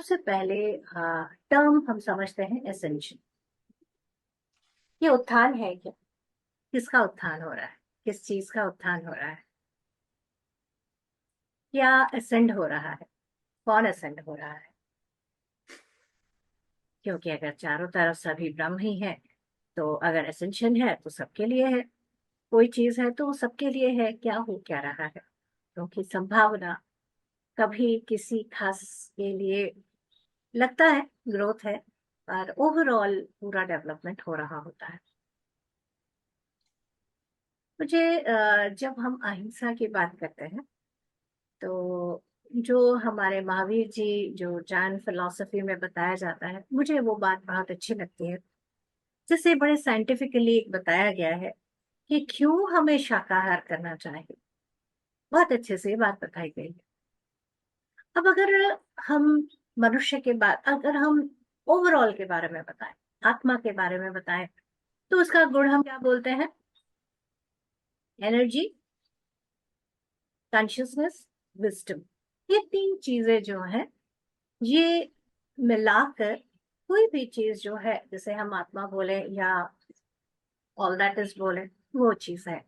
सबसे पहले टर्म हम समझते हैं एसेंशन। ये उत्थान है क्या? किसका उत्थान हो रहा है? किस चीज का उत्थान हो रहा है? क्या असेंड हो रहा है? कौन असेंड हो रहा है? क्योंकि अगर चारों तरफ सभी ब्रह्म ही है, तो अगर एसेंशन है तो सबके लिए है। कोई चीज है तो वो सबके लिए है। क्या हो क्या रहा है? क्योंकि संभावना कभी किसी खास के लिए लगता है ग्रोथ है, पर ओवरऑल पूरा डेवलपमेंट हो रहा होता है। मुझे जब हम अहिंसा की बात करते हैं, तो जो हमारे महावीर जी, जो जैन फिलॉसफी में बताया जाता है, मुझे वो बात बहुत अच्छी लगती है। जिसे बड़े साइंटिफिकली बताया गया है कि क्यों हमें शाकाहार करना चाहिए। बहुत अच्छे से ये बात बताई गई है। अब अगर हम मनुष्य के बाद अगर हम ओवरऑल के बारे में बताएं, आत्मा के बारे में बताएं, तो उसका गुण हम क्या बोलते हैं? Energy, consciousness, wisdom. ये तीन चीजें जो है, ये मिलाकर कोई भी चीज जो है, जिसे हम आत्मा बोले या ऑल दैट इज बोले, वो चीज है।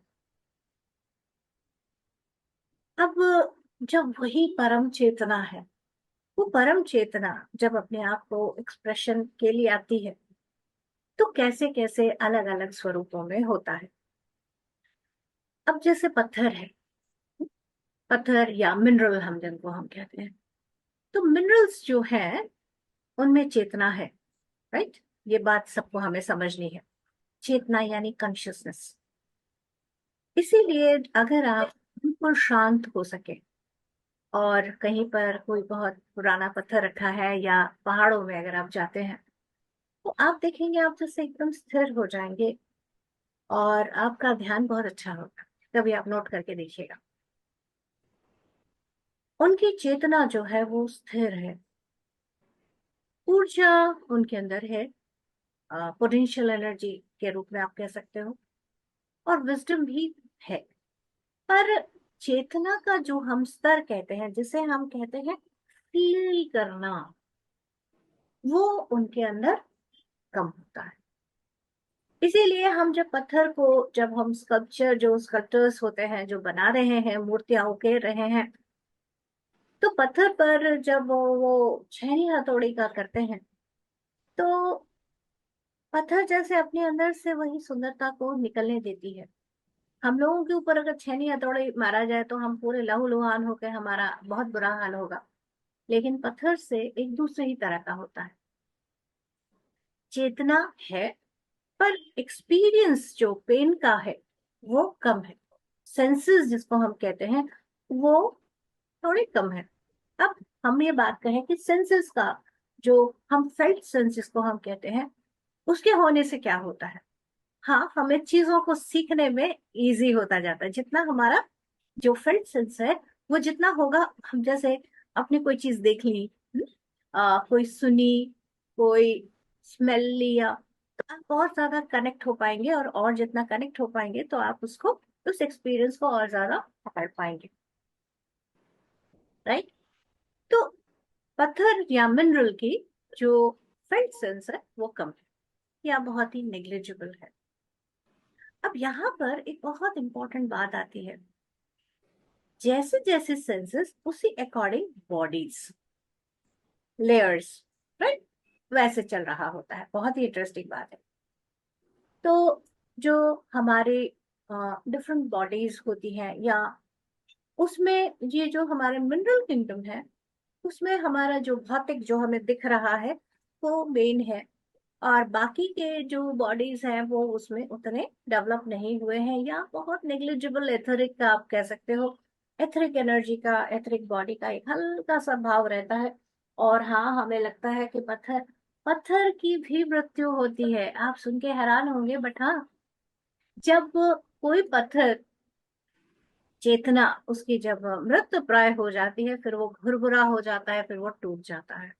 अब जब वही परम चेतना है, वो परम चेतना जब अपने आप को एक्सप्रेशन के लिए आती है, तो कैसे कैसे अलग अलग स्वरूपों में होता है। अब जैसे पत्थर है, पत्थर या मिनरल हम जिनको हम कहते हैं, तो मिनरल्स जो है उनमें चेतना है। राइट? ये बात सबको हमें समझनी है। चेतना यानी कॉन्शियसनेस। इसीलिए अगर आप बिल्कुल शांत हो सके और कहीं पर कोई बहुत पुराना पत्थर रखा है या पहाड़ों में अगर आप जाते हैं, तो आप देखेंगे आप जैसे एकदम स्थिर हो जाएंगे और आपका ध्यान बहुत अच्छा होगा। कभी आप नोट करके देखिएगा, उनकी चेतना जो है वो स्थिर है। ऊर्जा उनके अंदर है, पोटेंशियल एनर्जी के रूप में आप कह सकते हो, और विजडम भी है। पर चेतना का जो हम स्तर कहते हैं, जिसे हम कहते हैं फील करना, वो उनके अंदर कम होता है। इसीलिए हम जब पत्थर को, जब हम स्कल्पचर, जो स्कल्पटर्स होते हैं जो बना रहे हैं, मूर्तियां उकेर रहे हैं, तो पत्थर पर जब वो छेनी हथौड़ी का करते हैं, तो पत्थर जैसे अपने अंदर से वही सुंदरता को निकलने देती है। हम लोगों के ऊपर अगर छेनी हथौड़ी मारा जाए तो हम पूरे लहूलुहान होकर, हमारा बहुत बुरा हाल होगा। लेकिन पत्थर से एक दूसरे ही तरह का होता है। चेतना है, पर एक्सपीरियंस जो पेन का है वो कम है। सेंसेस जिसको हम कहते हैं, वो थोड़े कम है। अब हम ये बात कहें कि सेंसेस का, जो हम फेल्ट सेंस जिसको हम कहते हैं, उसके होने से क्या होता है? हाँ, हमें चीजों को सीखने में इजी होता जाता है। जितना हमारा जो फेल्ट सेंस है वो जितना होगा, हम जैसे अपने कोई चीज देख ली, कोई सुनी, कोई स्मेल लिया, तो आप बहुत ज्यादा कनेक्ट हो पाएंगे, और जितना कनेक्ट हो पाएंगे तो आप उसको, उस एक्सपीरियंस को और ज्यादा पकड़ पाएंगे। राइट? तो पत्थर या मिनरल की जो फेल्ट सेंस है वो कम है या बहुत ही नेग्लिजिबल है। अब यहाँ पर एक बहुत इंपॉर्टेंट बात आती है। जैसे जैसे सेंसेस, उसी अकॉर्डिंग बॉडीज, लेयर्स, राइट, वैसे चल रहा होता है। बहुत ही इंटरेस्टिंग बात है। तो जो हमारे डिफरेंट बॉडीज होती हैं, या उसमें ये जो हमारे मिनरल किंगडम है, उसमें हमारा जो भौतिक जो हमें दिख रहा है वो मेन है। और बाकी के जो बॉडीज हैं वो उसमें उतने डेवलप नहीं हुए हैं, या बहुत नेग्लिजिबल एथरिक का आप कह सकते हो। एथरिक एनर्जी का, एथरिक बॉडी का एक हल्का सा भाव रहता है। और हाँ, हमें लगता है कि पत्थर, पत्थर की भी मृत्यु होती है। आप सुन के हैरान होंगे, बट हाँ, जब कोई पत्थर, चेतना उसकी जब मृत्यु प्राय हो जाती है, फिर वो भुरभुरा हो जाता है, फिर वो टूट जाता है।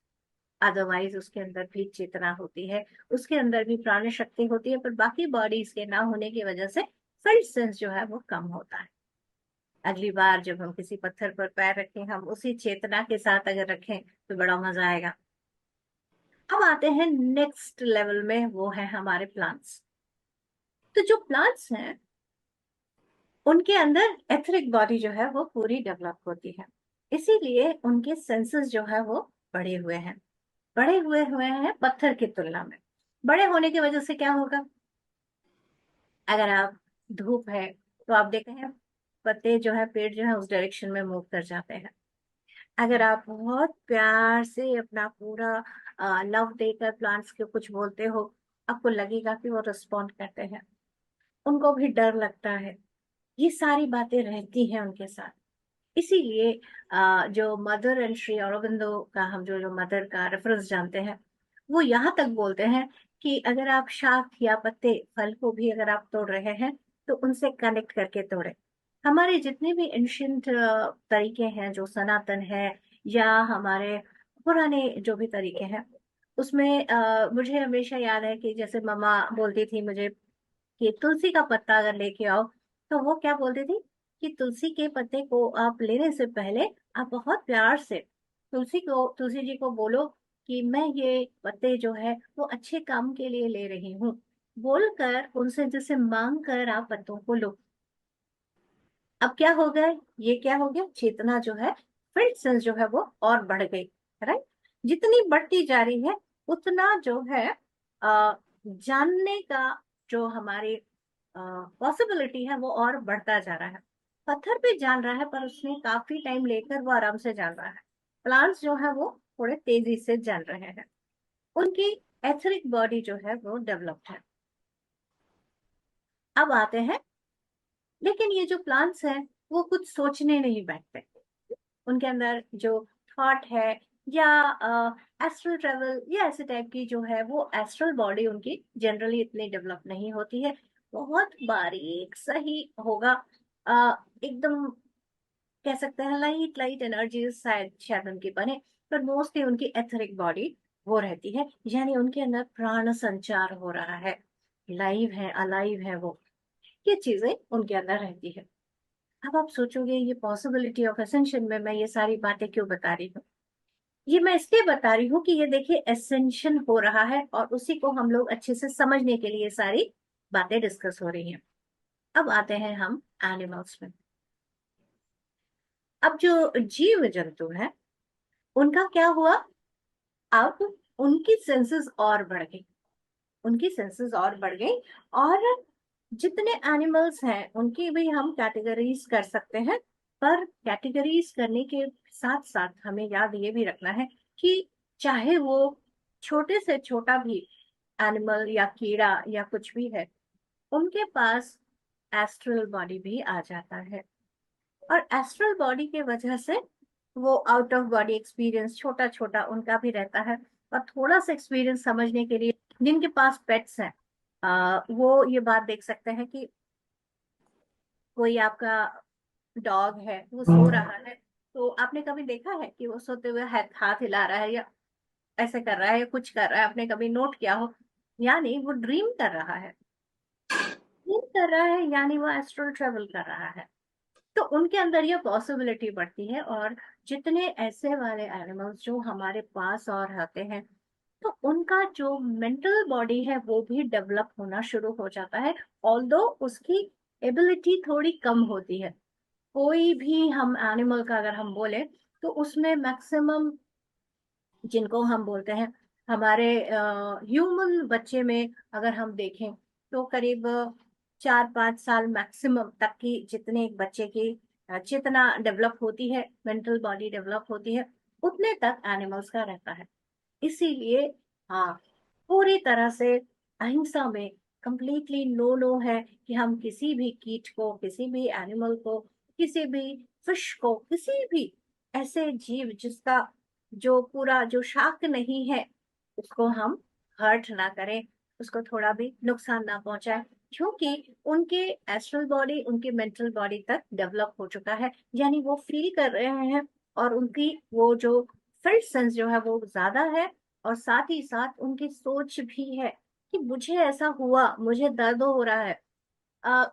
अदरवाइज उसके अंदर भी चेतना होती है, उसके अंदर भी प्राण शक्ति होती है, पर बाकी बॉडीज के ना होने की वजह से फील्ड सेंस जो है वो कम होता है। अगली बार जब हम किसी पत्थर पर पैर रखें, हम उसी चेतना के साथ अगर रखें तो बड़ा मजा आएगा। अब आते हैं नेक्स्ट लेवल में, वो है हमारे प्लांट्स। तो जो प्लांट्स हैं उनके अंदर एथरिक बॉडी जो है वो पूरी डेवलप होती है, इसीलिए उनके सेंसेस जो है वो बढ़े हुए हैं, बढ़े हुए हैं पत्थर की तुलना में। बड़े होने की वजह से क्या होगा, अगर आप धूप है तो आप देखते हैं पत्ते जो है, पेड़ जो है उस डायरेक्शन में मूव कर जाते हैं। अगर आप बहुत प्यार से अपना पूरा लव देकर प्लांट्स के कुछ बोलते हो, आपको लगेगा कि वो रिस्पॉन्ड करते हैं, उनको भी डर लगता है। ये सारी बातें रहती हैं उनके साथ। इसीलिए जो मदर एंड श्री अरबिंदो का, हम जो मदर का रेफरेंस जानते हैं, वो यहाँ तक बोलते हैं कि अगर आप शाख या पत्ते फल को भी अगर आप तोड़ रहे हैं तो उनसे कनेक्ट करके तोड़े। हमारे जितने भी एंशियंट तरीके हैं, जो सनातन है या हमारे पुराने जो भी तरीके हैं, उसमें मुझे हमेशा याद है कि जैसे मम्मा बोलती थी मुझे कि तुलसी का पत्ता अगर लेके आओ, तो वो क्या बोलती थी कि तुलसी के पत्ते को आप लेने से पहले आप बहुत प्यार से तुलसी जी को बोलो कि मैं ये पत्ते जो है वो अच्छे काम के लिए ले रही हूँ, बोलकर उनसे जैसे मांग कर आप पत्तों को लो। अब क्या हो गया, ये क्या हो गया, चेतना जो है, फिफ्थ सेंस जो है वो और बढ़ गई। राइट, जितनी बढ़ती जा रही है उतना जो है जानने का जो हमारी पॉसिबिलिटी है वो और बढ़ता जा रहा है। पत्थर भी जान रहा है पर उसने काफी टाइम लेकर वो आराम से जान रहा है। प्लांट्स जो है वो थोड़े तेजी से जान रहे हैं, उनकी एथरिक बॉडी जो है वो डेवलप्ड है। अब आते हैं, लेकिन ये जो प्लांट्स हैं वो कुछ सोचने नहीं बैठते, उनके अंदर जो थॉट है या एस्ट्रल ट्रेवल या ऐसे टाइप की जो है वो एस्ट्रल बॉडी उनकी जनरली इतनी डेवलप नहीं होती है। बहुत बारीक सही होगा, एकदम कह सकते हैं लाइट लाइट एनर्जी शायद शायद उनकी बने, पर मोस्टली उनकी एथरिक बॉडी वो रहती है, यानी उनके अंदर प्राण संचार हो रहा है, लाइव है, अलाइव है वो, ये चीजें उनके अंदर रहती है। अब आप सोचोगे ये पॉसिबिलिटी ऑफ असेंशन में मैं ये सारी बातें क्यों बता रही हूँ, ये मैं इसलिए बता रही हूँ कि ये देखिए एसेंशन हो रहा है और उसी को हम लोग अच्छे से समझने के लिए सारी बातें डिस्कस हो रही हैं। अब आते हैं हम एनिमल्स में। अब जो जीव जंतु हैं उनका क्या हुआ, अब उनकी सेंसेस और बढ़ गई, उनकी सेंसेस और बढ़ गई, और जितने एनिमल्स हैं उनकी भी हम कैटेगरीज कर सकते हैं। पर कैटेगरीज करने के साथ साथ हमें याद ये भी रखना है कि चाहे वो छोटे से छोटा भी एनिमल या कीड़ा या कुछ भी है, उनके पास एस्ट्रल बॉडी भी आ जाता है, और एस्ट्रल बॉडी के वजह से वो आउट ऑफ बॉडी एक्सपीरियंस छोटा छोटा उनका भी रहता है। और थोड़ा सा एक्सपीरियंस समझने के लिए जिनके पास पेट्स हैं, वो ये बात देख सकते हैं कि कोई आपका डॉग है वो सो रहा है, तो आपने कभी देखा है कि वो सोते हुए हाथ हाथ हिला रहा है या ऐसे कर रहा है या कुछ कर रहा है, आपने कभी नोट किया हो, यानी वो ड्रीम कर रहा है, ड्रीम कर रहा है यानी वो एस्ट्रल ट्रेवल कर रहा है। तो उनके अंदर ये पॉसिबिलिटी बढ़ती है, और जितने ऐसे वाले एनिमल्स जो हमारे पास और रहते हैं, तो उनका जो मेंटल बॉडी है वो भी डेवलप होना शुरू हो जाता है, ऑल्दो उसकी एबिलिटी थोड़ी कम होती है। कोई भी हम एनिमल का अगर हम बोले तो उसमें मैक्सिमम जिनको हम बोलते हैं हमारे ह्यूमन बच्चे में अगर हम देखें तो करीब 4-5 साल मैक्सिमम तक की जितने एक बच्चे की चेतना डेवलप होती है, मेंटल बॉडी डेवलप होती है, उतने तक एनिमल्स का रहता है। इसीलिए हाँ, पूरी तरह से अहिंसा में कंप्लीटली नो नो है कि हम किसी भी कीट को, किसी भी एनिमल को, किसी भी फिश को, किसी भी ऐसे जीव जिसका जो पूरा जो शाक नहीं है उसको हम हर्ट ना करें, उसको थोड़ा भी नुकसान ना पहुंचाए, क्योंकि उनके एस्ट्रल बॉडी उनके मेंटल बॉडी तक डेवलप हो चुका है, यानी वो फील कर रहे हैं, और उनकी वो जो फिल्थ सेंस जो है वो ज्यादा है, और साथ ही साथ उनकी सोच भी है कि मुझे ऐसा हुआ, मुझे दर्द हो रहा है। आ,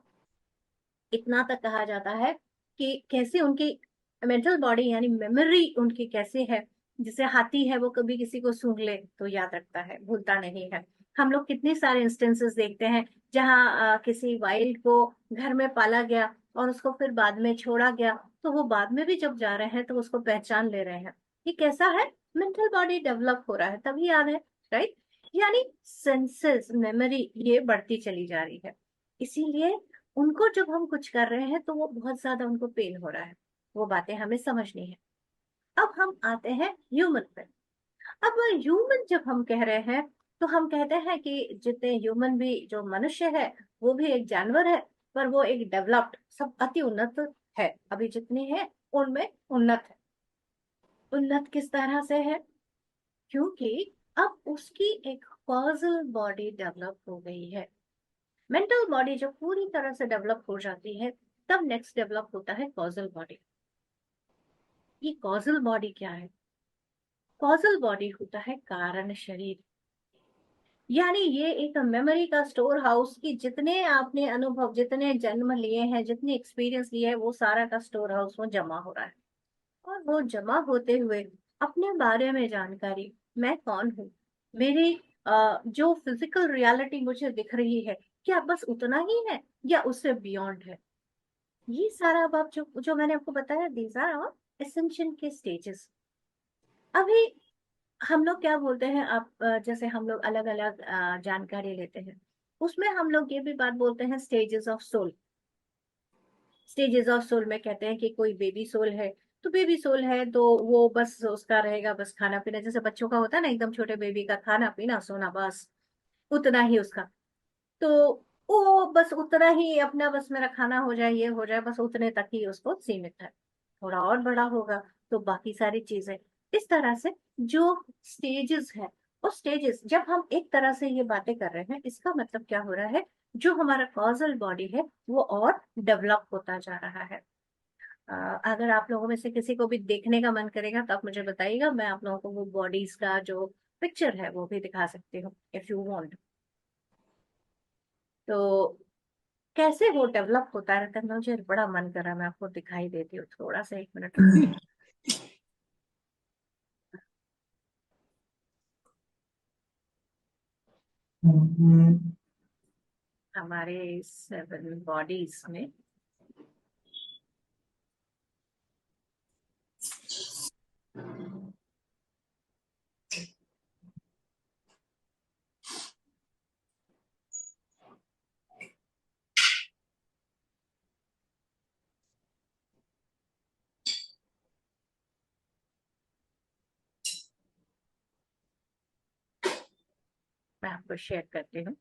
इतना तक कहा जाता है कि कैसे उनकी मेंटल बॉडी यानी मेमोरी उनकी कैसे है, जैसे हाथी है, वो कभी किसी को सूंघ ले तो याद रखता है, भूलता नहीं है। हम लोग कितने सारे इंस्टेंसेस देखते हैं जहाँ किसी वाइल्ड को घर में पाला गया और उसको फिर बाद में छोड़ा गया, तो वो बाद में भी जब जा रहे हैं तो उसको पहचान ले रहे हैं। ये कैसा है? मेंटल बॉडी डेवलप हो रहा है तभी याद है, राइट? यानी सेंसेस, मेमोरी ये बढ़ती चली जा रही है। इसीलिए उनको जब हम कुछ कर रहे हैं तो वो बहुत ज्यादा उनको पेन हो रहा है, वो बातें हमें समझनी है। अब हम आते हैं ह्यूमन पे। अब ह्यूमन जब हम कह रहे हैं तो हम कहते हैं कि जितने ह्यूमन भी, जो मनुष्य है वो भी एक जानवर है, पर वो एक डेवलप्ड, सब अति उन्नत है। अभी जितने हैं उनमें उन्नत है। उन्नत किस तरह से है? क्योंकि अब उसकी एक कॉजल बॉडी डेवलप हो गई है। मेंटल बॉडी जब पूरी तरह से डेवलप हो जाती है तब नेक्स्ट डेवलप होता है कॉजल बॉडी। ये कॉजल बॉडी क्या है? कॉजल बॉडी होता है कारण शरीर। यानी ये एक मेमोरी का स्टोर हाउस, की जितने आपने अनुभव, जितने जन्म लिए हैं, जितने एक्सपीरियंस लिए हैं, वो सारा का स्टोर हाउस वो जमा हो रहा है। और वो जमा होते हुए अपने बारे में जानकारी, मैं कौन हूँ, मेरी जो फिजिकल रियलिटी मुझे दिख रही है, क्या बस उतना ही है या उससे बियॉन्ड है? ये सारा अब आप जो जो मैंने आपको बताया, दीज आर ऑल एसेंशियल के स्टेजेस। अभी हम लोग क्या बोलते हैं, आप जैसे हम लोग अलग अलग जानकारी लेते हैं, उसमें हम लोग ये भी बात बोलते हैं stages of soul. Stages of soul में कहते हैं कि कोई बेबी सोल है, तो बेबी सोल है तो वो बस उसका रहेगा बस खाना पीना, जैसे बच्चों का होता है ना, एकदम छोटे बेबी का खाना पीना सोना, बस उतना ही उसका। तो वो बस उतना ही अपना, बस मेरा खाना हो जाए, ये हो जाए, बस उतने तक ही उसको सीमित है। थोड़ा और बड़ा होगा तो बाकी सारी चीजें, इस तरह से जो स्टेजेस है। और स्टेजेस जब हम एक तरह से ये बातें कर रहे हैं, इसका मतलब क्या हो रहा है, जो हमारा कॉजल बॉडी है वो और डेवलप होता जा रहा है। अ, अगर आप लोगों में से किसी को भी देखने का मन करेगा तो आप मुझे बताइएगा, मैं आप लोगों को वो बॉडीज का जो पिक्चर है वो भी दिखा सकती हूँ, इफ यू वांट। तो कैसे वो डेवलप होता रहता है, मुझे बड़ा मन कर रहा है, मैं आपको दिखाई देती हूँ, थोड़ा सा 1 मिनट रुकिए। हमारे 7 बॉडीज में मैं आपको शेयर करती हूँ।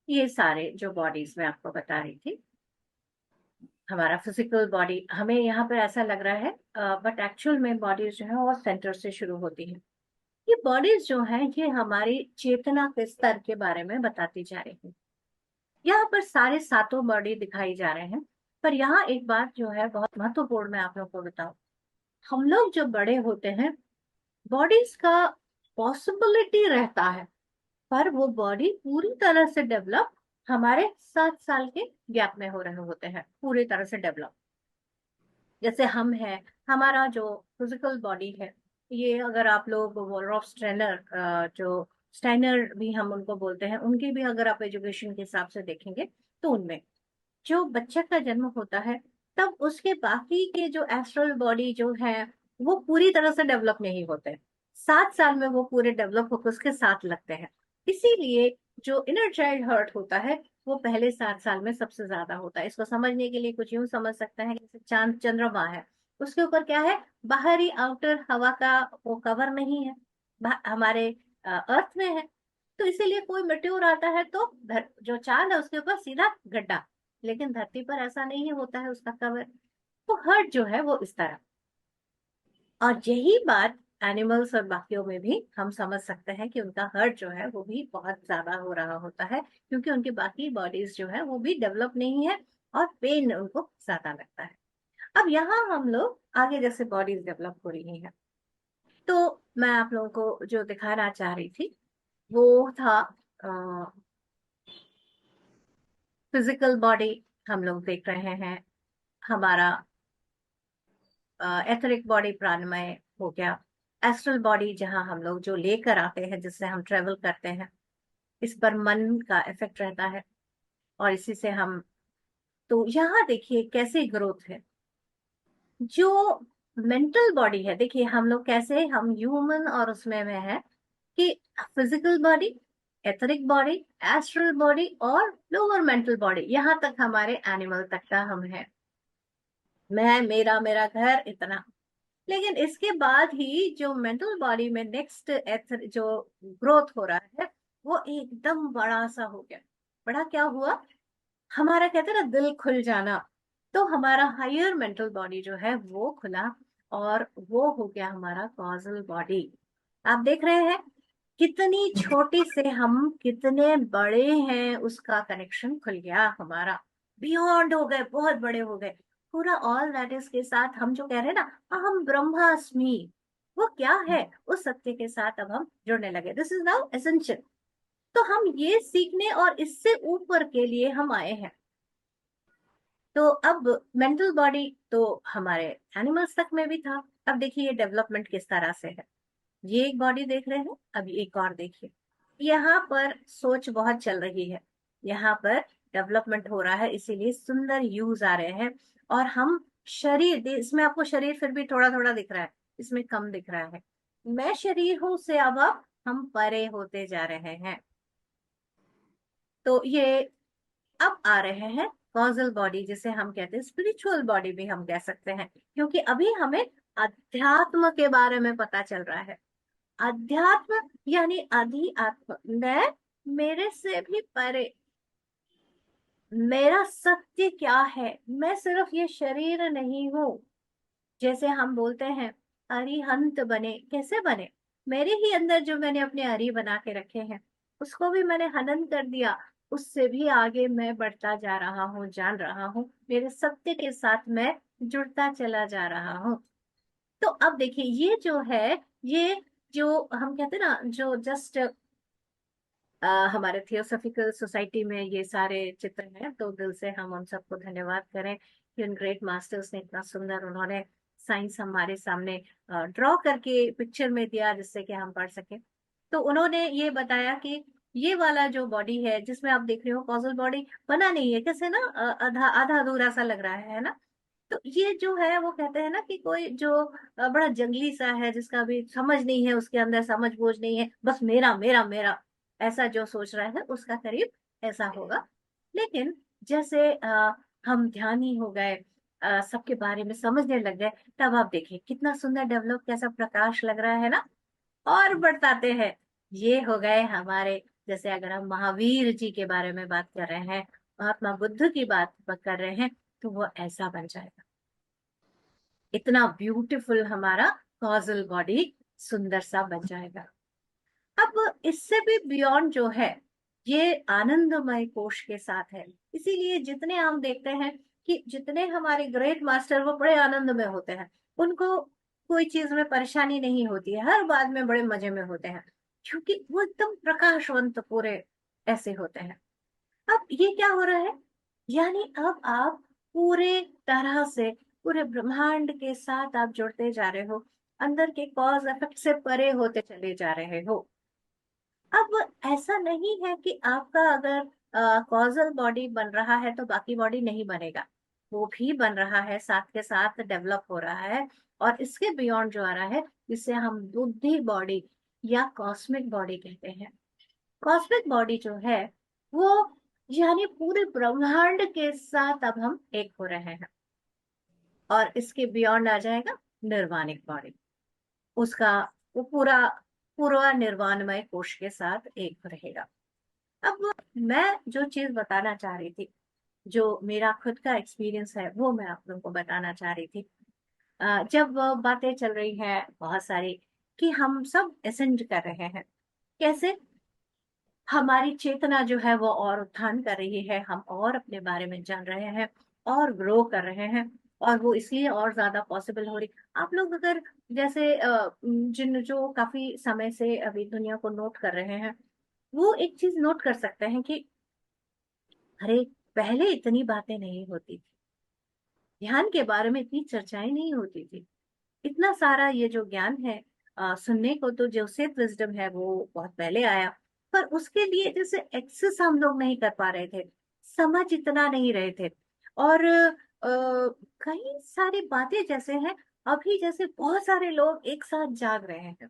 ये सारे जो बॉडीज मैं आपको बता रही थी, हमारा फिजिकल बॉडी, हमें यहाँ पर ऐसा लग रहा है, बट एक्चुअल में बॉडीज जो है वो सेंटर से शुरू होती है। ये बॉडीज जो है ये हमारी चेतना के स्तर के बारे में बताती जा रही है। यहाँ पर सारे सातों बॉडी दिखाई जा रहे हैं, पर यहाँ एक बात जो है बहुत महत्वपूर्ण, मैं आप लोगों को बताऊं। हम लोग जब बड़े होते हैं, बॉडीज का पॉसिबिलिटी रहता है, पर वो बॉडी पूरी तरह से डेवलप हमारे 7 साल के गैप में हो रहे होते हैं, पूरी तरह से डेवलप। जैसे हम हैं, हमारा जो फिजिकल बॉडी है, ये अगर आप लोग वॉलरॉफ स्ट्रेनर, जो स्टाइनर भी हम उनको बोलते हैं, उनकी भी अगर आप एजुकेशन के हिसाब से देखेंगे, तो उनमें जो बच्चे का जन्म होता है तब उसके बाकी के जो एस्ट्रल बॉडी जो है वो पूरी तरह से डेवलप नहीं होते। 7 साल में वो पूरे डेवलप होकर उसके साथ लगते हैं। इसीलिए जो इनर चाइल्ड हर्ट होता है वो पहले 7 साल में सबसे ज्यादा होता है। इसको समझने के लिए कुछ यूं समझ सकते हैं, जैसे चांद चंद्रमा है, उसके ऊपर क्या है, बाहरी आउटर हवा का वो कवर नहीं है, हमारे अर्थ में है। तो इसीलिए कोई मेट्योर आता है तो जो चांद है उसके ऊपर सीधा गड्ढा, लेकिन धरती पर ऐसा नहीं होता है उसका कवर। तो हर्ट जो है वो इस तरह। और यही बात एनिमल्स और बाकियों में भी हम समझ सकते हैं कि उनका हर्ट जो है वो भी बहुत ज्यादा हो रहा होता है, क्योंकि उनकी बाकी बॉडीज जो है वो भी डेवलप नहीं है और पेन उनको ज्यादा लगता है। अब यहाँ हम लोग आगे जैसे बॉडीज डेवलप हो रही है, तो मैं आप लोगों को जो दिखाना चाह रही थी वो था फिजिकल बॉडी हम लोग देख रहे हैं, हमारा एथरिक बॉडी प्राणमय हो गया, एस्ट्रल बॉडी जहां हम लोग जो लेकर आते हैं, जिससे हम ट्रेवल करते हैं, इस पर मन का इफेक्ट रहता है और इसी से हम, तो यहाँ देखिए कैसे ग्रोथ है। जो मेंटल बॉडी है, देखिए हम लोग कैसे, हम ह्यूमन और उसमें में है कि physical body, etheric body, astral body और लोअर मेंटल बॉडी, यहाँ तक हमारे एनिमल तक का हम है, मैं, मेरा, मेरा घर, इतना। लेकिन इसके बाद ही जो मेंटल बॉडी में नेक्स्ट एथर जो ग्रोथ हो रहा है, वो एकदम बड़ा सा हो गया। बड़ा क्या हुआ, हमारा कहते हैं ना दिल खुल जाना, तो हमारा हायर मेंटल बॉडी जो है वो खुला, और वो हो गया हमारा कॉजल बॉडी। आप देख रहे हैं कितनी छोटी से हम कितने बड़े हैं, उसका कनेक्शन खुल गया हमारा, बियॉन्ड हो गए, बहुत बड़े हो गए। पूरा ऑल दैट इज के साथ हम जो कह रहे हैं ना, हम ब्रह्मास्मि, वो क्या है, उस सत्य के साथ अब हम जुड़ने लगे। This is now essential. तो हम ये सीखने और इससे ऊपर के लिए हम आए हैं। तो अब मेंटल बॉडी तो हमारे एनिमल्स तक में भी था। अब देखिए ये डेवलपमेंट किस तरह से है। ये एक बॉडी देख रहे हैं, अब एक और देखिए, यहाँ पर सोच बहुत चल रही है, यहाँ पर डेवलपमेंट हो रहा है, इसीलिए सुंदर यूज आ रहे हैं। और हम शरीर, इसमें आपको शरीर फिर भी थोड़ा थोड़ा दिख रहा है, इसमें कम दिख रहा है। मैं शरीर हूं से अब हम परे होते जा रहे हैं। तो ये अब आ रहे हैं कॉजल बॉडी, जिसे हम कहते हैं स्पिरिचुअल बॉडी भी हम कह सकते हैं, क्योंकि अभी हमें अध्यात्म के बारे में पता चल रहा है। अध्यात्म यानी अधि आत्म, मैं, मेरे से भी परे, मेरा सत्य क्या है, मैं सिर्फ ये शरीर नहीं हूं। जैसे हम बोलते हैं अरिहंत बने, कैसे बने, मेरे ही अंदर जो मैंने अपने अरि बना के रखे हैं, उसको भी मैंने हनन कर दिया, उससे भी आगे मैं बढ़ता जा रहा हूँ, जान रहा हूँ, मेरे सत्य के साथ मैं जुड़ता चला जा रहा हूँ। तो अब देखिए ये जो है, ये जो हम कहते हैं ना, जो जस्ट हमारे थियोसॉफिकल सोसाइटी में ये सारे चित्र हैं, तो दिल से हम उन सबको धन्यवाद करें कि उन ग्रेट मास्टर्स ने इतना सुंदर, उन्होंने साइंस हमारे सामने ड्रॉ करके पिक्चर में दिया, जिससे कि हम पढ़ सकें। तो उन्होंने ये बताया कि ये वाला जो बॉडी है, जिसमें आप देख रहे हो कॉजल बॉडी बना नहीं है, कैसे ना आधा आधा अधूरा सा लग रहा है ना। तो ये जो है वो कहते हैं ना कि कोई जो बड़ा जंगली सा है, जिसका भी समझ नहीं है, उसके अंदर समझ बूझ नहीं है, बस मेरा मेरा मेरा, ऐसा जो सोच रहा है उसका करीब ऐसा होगा। लेकिन जैसे हम ध्यानी हो गए, सबके बारे में समझने लग गए, तब आप देखिए कितना सुंदर डेवलप, कैसा प्रकाश लग रहा है ना। और बताते हैं, ये हो गए हमारे, जैसे अगर हम महावीर जी के बारे में बात कर रहे हैं, महात्मा बुद्ध की बात कर रहे हैं, तो वो ऐसा बन जाएगा। इतना ब्यूटीफुल हमारा कॉजल बॉडी सुंदर सा बन जाएगा। अब इससे भी बियॉन्ड जो है, ये आनंदमय कोश के साथ है। इसीलिए जितने हम देखते हैं कि जितने हमारे ग्रेट मास्टर, वो बड़े आनंद में होते हैं, उनको कोई चीज में परेशानी नहीं होती है, हर बात में बड़े मजे में होते हैं, क्योंकि वो एकदम प्रकाशवंत पूरे ऐसे होते हैं। अब ये क्या हो रहा है, यानी अब आप पूरे तरह से पूरे ब्रह्मांड के साथ आप जुड़ते जा रहे हो, अंदर के कॉज इफेक्ट से परे होते चले जा रहे हो। अब ऐसा नहीं है कि आपका अगर कॉजल बॉडी बन रहा है तो बाकी बॉडी नहीं बनेगा, वो भी बन रहा है, साथ के साथ डेवलप हो रहा है। और इसके बियॉन्ड जो आ रहा है, जिसे हम बुद्धि बॉडी या कॉस्मिक बॉडी कहते हैं। कॉस्मिक बॉडी जो है वो, यानी पूरे ब्रह्मांड के साथ अब हम एक हो रहे हैं। और इसके बियॉन्ड आ जाएगा निर्वाणिक बॉडी, उसका वो पूरा पूरा निर्वाणमय कोश के साथ एक रहेगा। अब मैं जो चीज बताना चाह रही थी, जो मेरा खुद का एक्सपीरियंस है, वो मैं आप लोगों को बताना चाह रही थी। जब बातें चल रही हैं बहुत सारी कि हम सब एसेंड कर रहे हैं, कैसे हमारी चेतना जो है वो और उत्थान कर रही है, हम और अपने बारे में जान रहे हैं और ग्रो कर रहे हैं, और वो इसलिए और ज्यादा पॉसिबल हो रही। आप लोग अगर जैसे जिन जो काफी समय से अभी दुनिया को नोट कर रहे हैं, वो एक चीज नोट कर सकते हैं कि अरे पहले इतनी बातें नहीं होती थी, ध्यान के बारे में इतनी चर्चाएं नहीं होती थी। इतना सारा ये जो ज्ञान है, सुनने को तो जोसेफ विजडम है वो बहुत पहले आया, पर उसके लिए जैसे एक्सेस हम लोग नहीं कर पा रहे थे, समझ इतना नहीं रहे थे। और कई सारी बातें जैसे हैं, अभी जैसे बहुत सारे लोग एक साथ जाग रहे हैं,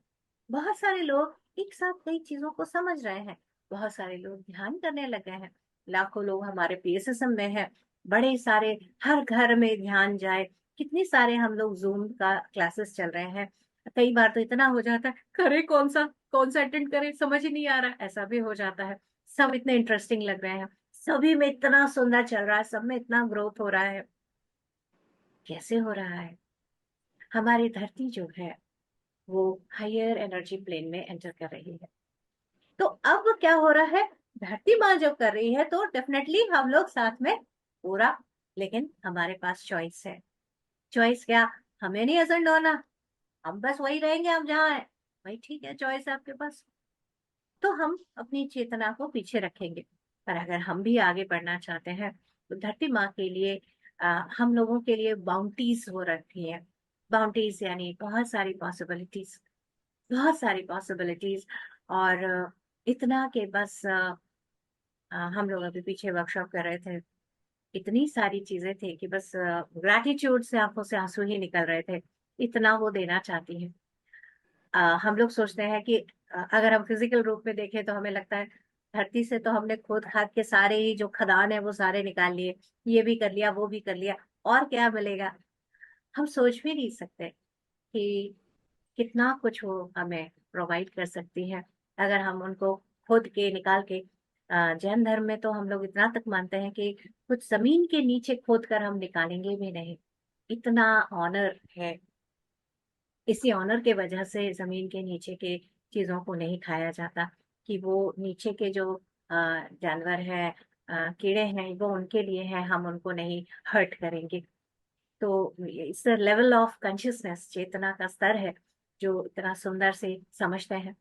बहुत सारे लोग एक साथ कई चीजों को समझ रहे हैं, बहुत सारे लोग ध्यान करने लगे हैं, लाखों लोग हमारे पीएसएसएम में है, बड़े सारे, हर घर में ध्यान जाए, कितने सारे हम लोग जूम का क्लासेस चल रहे हैं। कई बार तो इतना हो जाता है, करे कौन सा अटेंड करे, समझ ही नहीं आ रहा, ऐसा भी हो जाता है। सब इतने इंटरेस्टिंग लग रहे हैं, सभी में इतना सुंदर चल रहा है, सब में इतना ग्रोथ हो रहा है। कैसे हो रहा है? हमारी धरती जो है वो हायर एनर्जी प्लेन में एंटर कर रही है। तो अब क्या हो रहा है, धरती माँ जब कर रही है तो डेफिनेटली हम लोग साथ में पूरा, लेकिन हमारे पास चॉइस है। चॉइस क्या? हमें नहीं एजेंड होना, हम बस वही रहेंगे, हम जहाँ है वही ठीक है, चॉइस है आपके पास। तो हम अपनी चेतना को पीछे रखेंगे। पर अगर हम भी आगे बढ़ना चाहते हैं तो धरती माँ के लिए हम लोगों के लिए बाउंटीज हो रखी है। बाउंटीज यानी बहुत सारी पॉसिबिलिटीज, बहुत सारी पॉसिबिलिटीज। और इतना के बस हम लोग अभी पीछे वर्कशॉप कर रहे थे, इतनी सारी चीजें थी कि बस ग्रैटिट्यूड से आंखों से आंसू ही निकल रहे थे, इतना वो देना चाहती है। हम लोग सोचते हैं कि अगर हम फिजिकल रूप में देखें तो हमें लगता है धरती से तो हमने खोद खाद के सारे ही जो खदान है वो सारे निकाल लिए, ये भी कर लिया वो भी कर लिया, और क्या मिलेगा? हम सोच भी नहीं सकते कि कितना कुछ वो हमें प्रोवाइड कर सकती है अगर हम उनको खोद के निकाल के। जैन धर्म में तो हम लोग इतना तक मानते हैं कि कुछ जमीन के नीचे खोद कर हम निकालेंगे भी नहीं, इतना ऑनर है। इसी ऑनर के वजह से जमीन के नीचे के चीजों को नहीं खाया जाता, कि वो नीचे के जो जानवर है, कीड़े हैं, वो उनके लिए हैं, हम उनको नहीं हर्ट करेंगे। तो इस लेवल ऑफ कॉन्शियसनेस, चेतना का स्तर है जो इतना सुंदर से समझते हैं।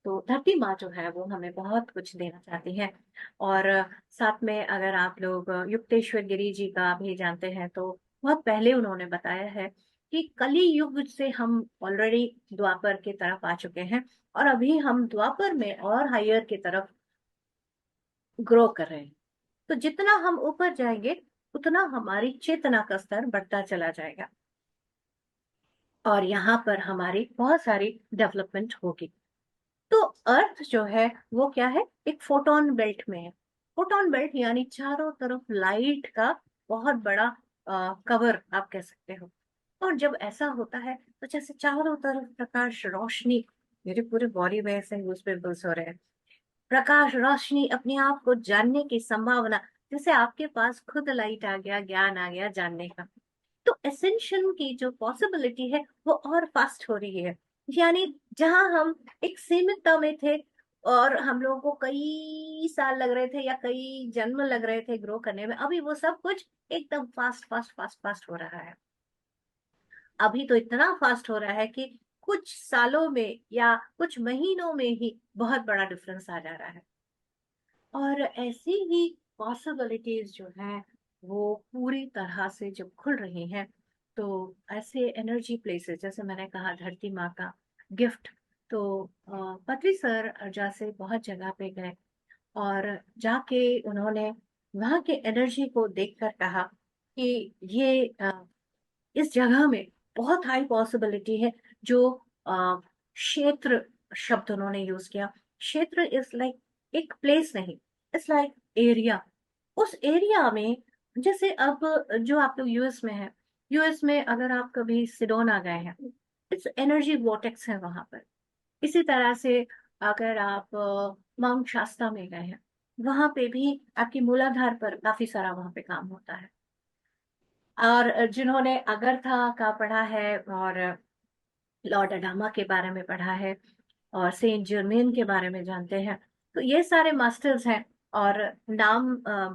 तो धरती माँ जो है वो हमें बहुत कुछ देना चाहती है। और साथ में अगर आप लोग युक्तेश्वर गिरी जी का भी जानते हैं तो बहुत पहले उन्होंने बताया है कि कली युग से हम ऑलरेडी द्वापर की तरफ आ चुके हैं, और अभी हम द्वापर में और हायर की तरफ ग्रो कर रहे हैं। तो जितना हम ऊपर जाएंगे उतना हमारी चेतना का स्तर बढ़ता चला जाएगा, और यहाँ पर हमारी बहुत सारी डेवलपमेंट होगी। तो अर्थ जो है वो क्या है, एक फोटोन बेल्ट में है। फोटोन बेल्ट यानी चारों तरफ लाइट का बहुत बड़ा कवर आप कह सकते हो। और जब ऐसा होता है तो जैसे चारों तरफ प्रकाश रोशनी, मेरे पूरे बॉडी में ऐसे गूज़बम्प्स हो रहे हैं, प्रकाश रोशनी, अपने आप को जानने की संभावना, जैसे आपके पास खुद लाइट आ गया, ज्ञान आ गया जानने का। तो एसेंशन की जो पॉसिबिलिटी है वो और फास्ट हो रही है। यानी जहां हम एक सीमितता में थे और हम लोगों को कई साल लग रहे थे या कई जन्म लग रहे थे ग्रो करने में, अभी वो सब कुछ एकदम फास्ट फास्ट फास्ट फास्ट हो रहा है। अभी तो इतना फास्ट हो रहा है कि कुछ सालों में या कुछ महीनों में ही बहुत बड़ा डिफरेंस आ जा रहा है। और ऐसी ही पॉसिबिलिटीज जो हैं वो पूरी तरह से जब खुल रही हैं, तो ऐसे एनर्जी प्लेसेस जैसे मैंने कहा धरती माँ का गिफ्ट, तो पत्री सर जैसे बहुत जगह पे गए, और जाके उन्होंने वहाँ के एनर्जी को देखकर कहा कि ये इस जगह में बहुत हाई पॉसिबिलिटी है। जो क्षेत्र शब्द उन्होंने यूज किया, क्षेत्र इज लाइक एक प्लेस नहीं, इट्स लाइक एरिया। उस एरिया में जैसे अब जो आप लोग यूएस में है, यूएस में अगर आप कभी सिडोना गए हैं, इट्स एनर्जी वॉटेक्स है वहां पर। इसी तरह से अगर आप माउंट शास्ता में गए हैं, वहां पे भी आपकी मूलाधार पर काफी सारा वहां पे काम होता है। और जिन्होंने अगरथा का पढ़ा है और लॉर्ड अडामा के बारे में पढ़ा है और सेंट जर्मेन के बारे में जानते हैं, तो ये सारे मास्टर्स हैं। और नाम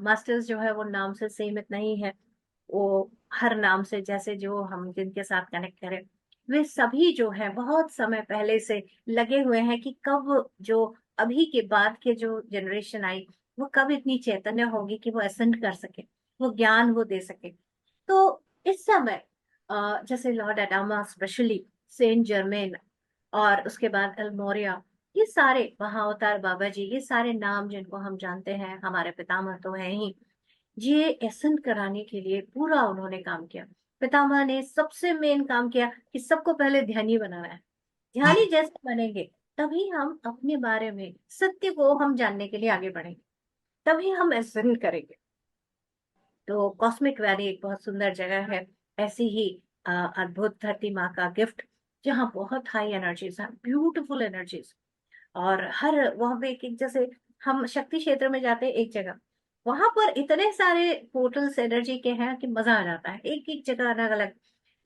मास्टर्स जो है वो नाम से सीमित नहीं है, वो हर नाम से, जैसे जो हम जिनके साथ कनेक्ट करें, वे सभी जो है बहुत समय पहले से लगे हुए हैं कि कब जो अभी के बाद के जो जनरेशन आई वो कब इतनी चैतन्य होगी कि वो असेंड कर सके, वो ज्ञान वो दे सके। तो इस समय जैसे लॉर्ड एडामा स्पेशली, सेंट जर्मेन, और उसके बाद अल्मोरिया, ये सारे महाअवतार बाबा जी, ये सारे नाम जिनको हम जानते हैं, हमारे पितामह तो हैं ही, ये एसेंट कराने के लिए पूरा उन्होंने काम किया। पितामह ने सबसे मेन काम किया कि सबको पहले ध्यानी बनाना है। ध्यानी जैसे बनेंगे तभी हम अपने बारे में सत्य को हम जानने के लिए आगे बढ़ेंगे, तभी हम एसेंट करेंगे। तो कॉस्मिक वैली एक बहुत सुंदर जगह है, ऐसी ही अद्भुत धरती माँ का गिफ्ट, जहाँ बहुत हाई एनर्जीज हैं, ब्यूटीफुल एनर्जीज। और हर वहां पे एक एक, जैसे हम शक्ति क्षेत्र में जाते हैं एक जगह, वहां पर इतने सारे पोर्टल्स एनर्जी के हैं कि मजा आ जाता है, एक एक जगह अलग अलग।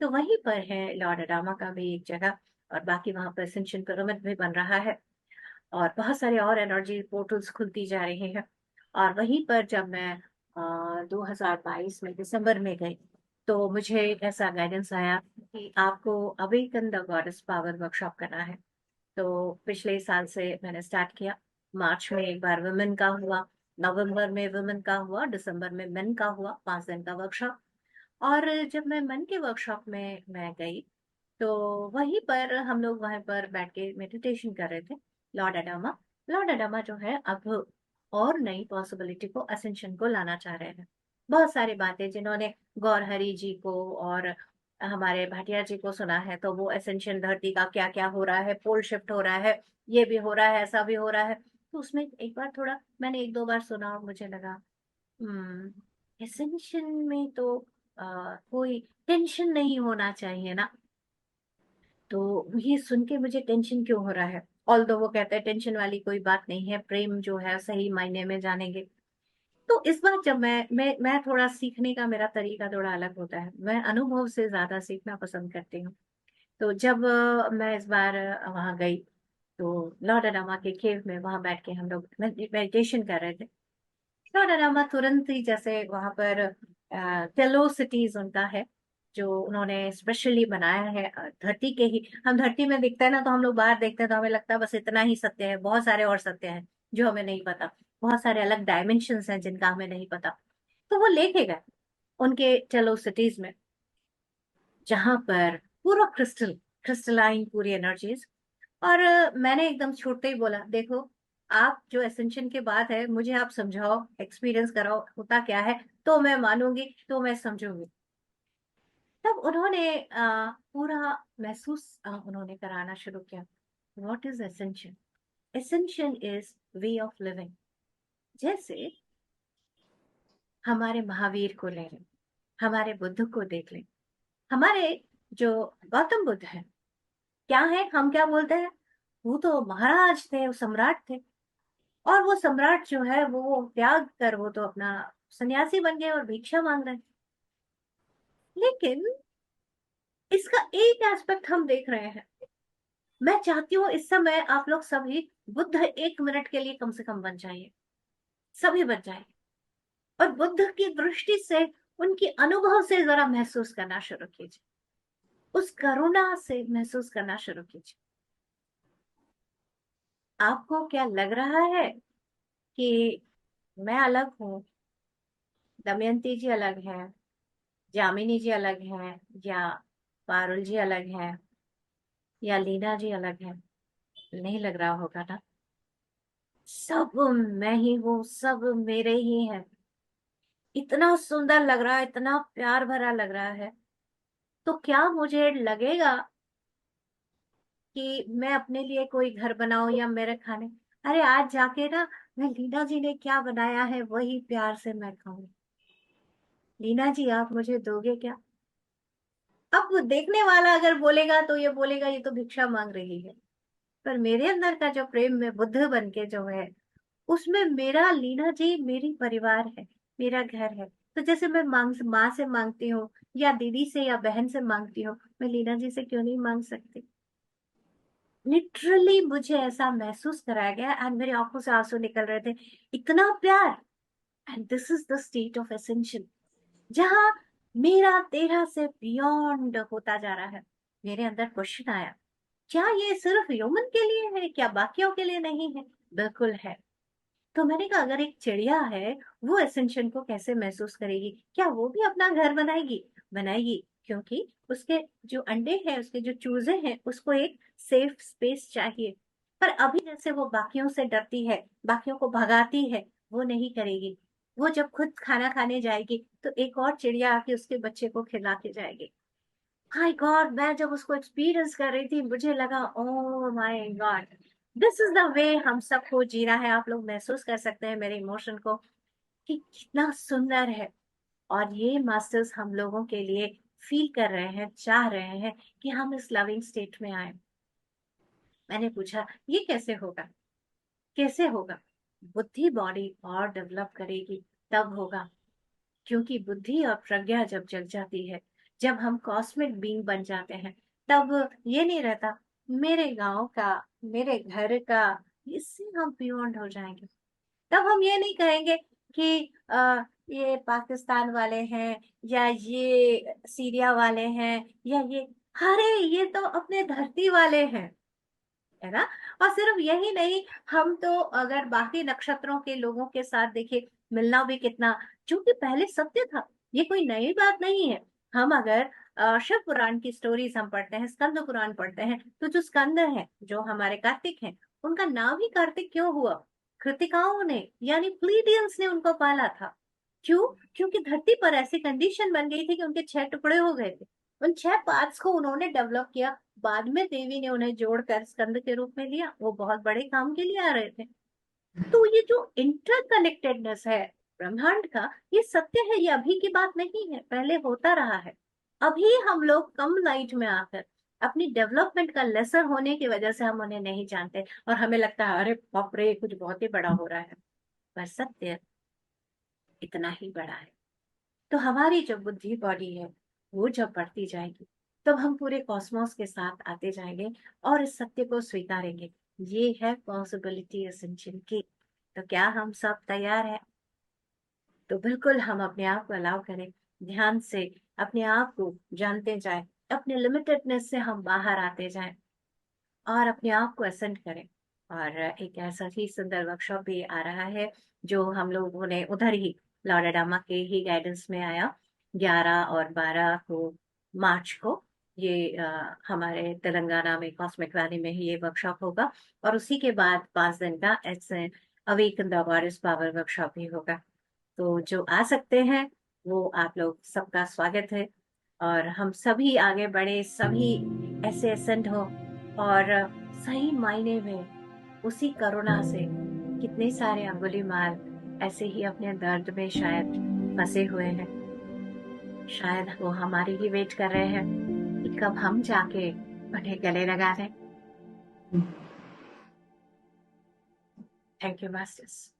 तो वहीं पर है लॉर्ड अडामा का भी एक जगह, और बाकी वहां पर एसेंशन पिरामिड भी बन रहा है, और बहुत सारे और एनर्जी पोर्टल्स खुलती जा रही हैं। और वहीं पर जब मैं 2022 में दिसंबर में गई, तो मुझे ऐसा गाइडेंस आया कि आपको awaken the goddess power workshop करना है। तो पिछले साल से मैंने स्टार्ट किया। मार्च में एक बार वुमेन का हुआ, नवंबर में वुमेन का हुआ, दिसंबर में मेन का हुआ, 5 दिन का वर्कशॉप। और जब मैं मेन के वर्कशॉप में मैं गई, तो वहीं पर हम लोग वहां पर बैठ के मेडिटेशन कर रहे थे। लॉर्ड अडामा लॉर्ड अडामा जो है अब और नई पॉसिबिलिटी को, असेंशन को लाना चाह रहे हैं। बहुत सारी बातें जिन्होंने गौर हरि जी को और हमारे भाटिया जी को सुना है, तो वो असेंशन धरती का क्या क्या हो रहा है, पोल शिफ्ट हो रहा है, ये भी हो रहा है, ऐसा भी हो रहा है। तो उसमें एक बार थोड़ा मैंने एक दो बार सुना और मुझे लगा, एसेंशन में तो कोई टेंशन नहीं होना चाहिए ना। तो ये सुन के मुझे टेंशन क्यों हो रहा है, ऑल्दो वो कहते हैं टेंशन वाली कोई बात नहीं है, प्रेम जो है सही मायने में जानेंगे। तो इस बार जब मैं थोड़ा सीखने का मेरा तरीका थोड़ा अलग होता है, मैं अनुभव से ज्यादा सीखना पसंद करती हूँ। तो जब मैं इस बार वहां गई, तो लॉर्ड अडामा के केव में वहां बैठ के हम लोग मेडिटेशन कर रहे थे। लॉर्ड अडामा तुरंत ही, जैसे वहां पर टेलो सिटीज उनका है, जो उन्होंने स्पेशली बनाया है धरती के ही, हम धरती में दिखता है ना, तो हम लोग बाहर देखते हैं तो हमें लगता है बस इतना ही सत्य है, बहुत सारे और सत्य हैं जो हमें नहीं पता, बहुत सारे अलग डायमेंशंस हैं जिनका हमें नहीं पता। तो वो लेके गए उनके टेलो सिटीज में, जहां पर पूरा क्रिस्टलाइन पूरी एनर्जीज। और मैंने एकदम छूटते ही बोला, देखो आप जो एसेंशन के बाद है, मुझे आप समझाओ, एक्सपीरियंस कराओ होता क्या है, तो मैं मानूंगी, तो मैं समझूंगी। तब उन्होंने पूरा महसूस उन्होंने कराना शुरू किया। What is ascension? Ascension is way of living. जैसे हमारे महावीर को ले लें, हमारे बुद्ध को देख लें, हमारे जो गौतम बुद्ध है, क्या है, हम क्या बोलते हैं, वो तो महाराज थे, वो सम्राट थे। और वो सम्राट जो है वो त्याग कर वो तो अपना सन्यासी बन गए और भिक्षा मांग रहे हैं। लेकिन इसका एक एस्पेक्ट हम देख रहे हैं। मैं चाहती हूँ इस समय आप लोग सभी बुद्ध 1 मिनट के लिए कम से कम बन जाइए, सभी बन जाइए, और बुद्ध की दृष्टि से, उनकी अनुभव से जरा महसूस करना शुरू कीजिए, उस करुणा से महसूस करना शुरू कीजिए। आपको क्या लग रहा है कि मैं अलग हूँ, दमयंती जी अलग है, जामिनी जी अलग है, या पारुल जी अलग है, या लीना जी अलग है? नहीं लग रहा होगा ना? सब मैं ही हूँ, सब मेरे ही है। इतना सुंदर लग रहा है, इतना प्यार भरा लग रहा है। तो क्या मुझे लगेगा कि मैं अपने लिए कोई घर बनाऊं या मेरे खाने, अरे आज जाके ना मैं लीना जी ने क्या बनाया है वही प्यार से मैं खाऊं। लीना जी आप मुझे दोगे क्या? अब देखने वाला अगर बोलेगा तो ये बोलेगा ये तो भिक्षा मांग रही है। पर मेरे अंदर का जो प्रेम में बुद्ध बन के जो है, उसमें मेरा लीना जी मेरी परिवार है, मेरा घर है। तो जैसे मैं माँ से मांगती हूँ, या दीदी से या बहन से मांगती हूँ, मैं लीना जी से क्यों नहीं मांग सकती? लिटरली मुझे ऐसा महसूस कराया गया, एंड मेरी आंखों से आंसू निकल रहे थे, इतना प्यार। And this is the state of ascension, जहाँ मेरा तेरा से बियॉन्ड होता जा रहा है। मेरे अंदर क्वेश्चन आया, क्या ये सिर्फ ह्यूमन के लिए है, क्या बाकियों के लिए नहीं है? बिल्कुल है। तो मैंने कहा अगर एक चिड़िया है वो एसेंशन को कैसे महसूस करेगी, क्या वो भी अपना घर बनाएगी? बनाएगी, क्योंकि उसके जो अंडे हैं, उसके जो चूजे हैं, उसको एक सेफ स्पेस चाहिए। पर अभी जैसे वो बाकियों से डरती है, बाकियों को भगाती है, वो नहीं करेगी। वो जब खुद खाना खाने जाएगी तो एक और चिड़िया आके उसके बच्चे को खिला के जाएगी। हाय गॉड, मैं जब उसको एक्सपीरियंस कर रही थी मुझे लगा oh my God, this is the way हम सबको जीना है। आप लोग महसूस कर सकते हैं मेरे इमोशन को कि कितना सुंदर है। और ये मास्टर्स हम लोगों के लिए फील कर रहे हैं, चाह रहे हैं कि हम इस लविंग स्टेट में आए। मैंने पूछा ये कैसे होगा? कैसे होगा? बुद्धि बॉडी और डेवलप करेगी तब होगा। क्योंकि बुद्धि और प्रज्ञा जब जग जाती है, जब हम कॉस्मिक बीइंग बन जाते हैं, तब ये नहीं रहता मेरे गांव का, मेरे घर का, इससे हम बियॉन्ड हो जाएंगे। तब हम ये नहीं कहेंगे कि ये पाकिस्तान वाले हैं, या ये सीरिया वाले हैं, या ये, अरे ये तो अपने धरती वाले हैं, है ना। और सिर्फ यही नहीं, हम तो अगर बाकी नक्षत्रों के लोगों के साथ देखिए, मिलना भी कितना, जो कि पहले सत्य था, ये कोई नई बात नहीं है। हम अगर शिव पुराण की स्टोरीज हम पढ़ते हैं, स्कंद पुराण पढ़ते हैं, तो जो स्कंद है, जो हमारे कार्तिक हैं, उनका नाम ही कार्तिक क्यों हुआ? कृतिकाओं ने, यानी प्लीडियंस ने उनको पाला था। क्यों? क्योंकि धरती पर ऐसी कंडीशन बन गई थी कि उनके 6 टुकड़े हो गए थे। उन 6 पार्ट्स को उन्होंने डेवलप किया। बाद में देवी ने उन्हें जोड़कर स्कंद के रूप में लिया, वो बहुत बड़े काम के लिए आ रहे थे। तो ये जो इंटरकनेक्टेडनेस है ब्रह्मांड का, ये सत्य है, ये अभी की बात नहीं है, पहले होता रहा है। अभी हम लोग कम लाइट में आकर अपनी डेवलपमेंट का लेसर होने की वजह से हम उन्हें नहीं जानते, और हमें लगता है अरे बाप रे कुछ बहुत ही बड़ा हो रहा है। पर सत्य इतना ही बड़ा है। तो हमारी जो बुद्धि बॉडी है, वो जब बढ़ती जाएगी, तब हम पूरे कॉस्मोस के साथ आते जाएंगे और इस सत्य को स्वीकारेंगे। ये है पॉसिबिलिटी एसेंशियल की। तो क्या हम सब तैयार हैं? तो बिल्कुल हम अपने आप को अलाउ करें, ध्यान से अपने आप को जानते जाएं, अपने लिमिटेडनेस से हम बाहर आते जाएं और अपने आप को असेंड करें। और एक ऐसा ही सुंदर वर्कशॉप भी आ रहा है जो हम लोगों ने उधर ही लॉर्ड डामा के ही गाइडेंस में आया, 11 और 12 को मार्च को। ये हमारे तेलंगाना में कॉस्मिक वैली में ही ये वर्कशॉप होगा। और उसी के बाद 5 दिन का awaken the goddess power workshop भी होगा। तो जो आ सकते हैं वो आप लोग सबका स्वागत है। और हम सभी आगे बढ़े, सभी ऐसे असेंड हो। और सही मायने में उसी करुणा से कितने सारे अंगुलीमाल ऐसे ही अपने दर्द में शायद फंसे हुए हैं। शायद वो हमारी ही वेट कर रहे हैं कि कब हम जाके उन्हें गले लगा दें। Thank you masters.